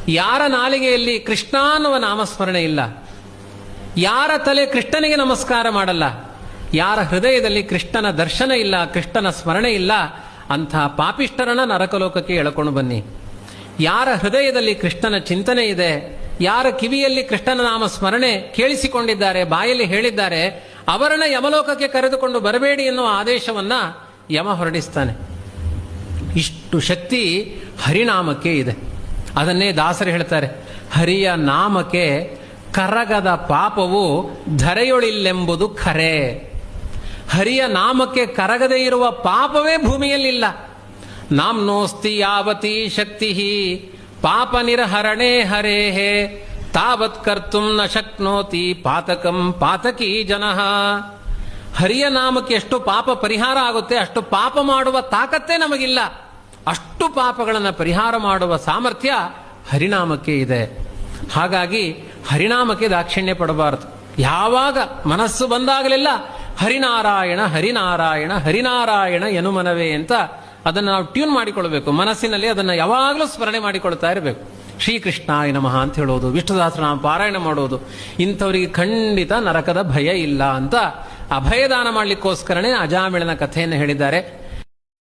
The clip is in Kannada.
ಯಾರ ನಾಲಿಗೆಯಲ್ಲಿ ಕೃಷ್ಣ ಅನ್ನುವ ನಾಮಸ್ಮರಣೆ ಇಲ್ಲ, ಯಾರ ತಲೆ ಕೃಷ್ಣನಿಗೆ ನಮಸ್ಕಾರ ಮಾಡಲ್ಲ, ಯಾರ ಹೃದಯದಲ್ಲಿ ಕೃಷ್ಣನ ದರ್ಶನ ಇಲ್ಲ, ಕೃಷ್ಣನ ಸ್ಮರಣೆ ಇಲ್ಲ, ಅಂಥ ಪಾಪಿಷ್ಠರನ್ನ ನರಕಲೋಕಕ್ಕೆ ಎಳಕೊಂಡು ಬನ್ನಿ. ಯಾರ ಹೃದಯದಲ್ಲಿ ಕೃಷ್ಣನ ಚಿಂತನೆ ಇದೆ, ಯಾರ ಕಿವಿಯಲ್ಲಿ ಕೃಷ್ಣನ ನಾಮ ಸ್ಮರಣೆ ಕೇಳಿಸಿಕೊಂಡಿದ್ದಾರೆ, ಬಾಯಲ್ಲಿ ಹೇಳಿದ್ದಾರೆ, ಅವರನ್ನ ಯಮಲೋಕಕ್ಕೆ ಕರೆದುಕೊಂಡು ಬರಬೇಡಿ ಎನ್ನುವ ಆದೇಶವನ್ನ ಯಮ ಹೊರಡಿಸ್ತಾನೆ. ಇಷ್ಟು ಶಕ್ತಿ ಹರಿನಾಮಕ್ಕೆ ಇದೆ. ಅದನ್ನೇ ದಾಸರು ಹೇಳ್ತಾರೆ, ಹರಿಯ ನಾಮಕ್ಕೆ ಕರಗದ ಪಾಪವು ಧರೆಯೊಳಿಲ್ಲೆಂಬುದು ಖರೆ. ಹರಿಯ ನಾಮಕ್ಕೆ ಕರಗದೇ ಇರುವ ಪಾಪವೇ ಭೂಮಿಯಲ್ಲಿಲ್ಲ. ನಾಮ್ನೋಸ್ತಿ ಯಾವತಿ ಶಕ್ತಿ ಪಾಪ ನಿರ್ಹರಣೆ ಹರೇಹೇ ತಾವತ್ ಕರ್ತುಂ ನ ಶಕ್ನೋತಿ ಪಾತಕಂ ಪಾತಕೀ ಜನಃ. ಹರಿಯ ನಾಮಕ್ಕೆ ಎಷ್ಟು ಪಾಪ ಪರಿಹಾರ ಆಗುತ್ತೆ ಅಷ್ಟು ಪಾಪ ಮಾಡುವ ತಾಕತ್ತೇ ನಮಗಿಲ್ಲ. ಅಷ್ಟು ಪಾಪಗಳನ್ನು ಪರಿಹಾರ ಮಾಡುವ ಸಾಮರ್ಥ್ಯ ಹರಿನಾಮಕ್ಕೆ ಇದೆ. ಹಾಗಾಗಿ ಹರಿನಾಮಕ್ಕೆ ದಾಕ್ಷಿಣ್ಯ ಪಡಬಾರದು. ಯಾವಾಗ ಮನಸ್ಸು ಬಂದಾಗಲೆಲ್ಲ ಹರಿನಾರಾಯಣ ಹರಿನಾರಾಯಣ ಹರಿನಾರಾಯಣ ಎನುಮನವೇ ಅಂತ ಅದನ್ನು ನಾವು ಟ್ಯೂನ್ ಮಾಡಿಕೊಳ್ಬೇಕು. ಮನಸ್ಸಿನಲ್ಲಿ ಅದನ್ನು ಯಾವಾಗಲೂ ಸ್ಮರಣೆ ಮಾಡಿಕೊಳ್ತಾ ಇರಬೇಕು. ಶ್ರೀಕೃಷ್ಣಾಯ ನಮಃ ಅಂತ ಹೇಳೋದು, ವಿಷ್ಣುದಾಸನಾಮ ಪಾರಾಯಣ ಮಾಡೋದು, ಇಂಥವರಿಗೆ ಖಂಡಿತ ನರಕದ ಭಯ ಇಲ್ಲ ಅಂತ ಅಭಯದಾನ ಮಾಡಲಿಕ್ಕೋಸ್ಕರನೇ ಅಜಾಮಿಳನ ಕಥೆಯನ್ನು ಹೇಳಿದ್ದಾರೆ.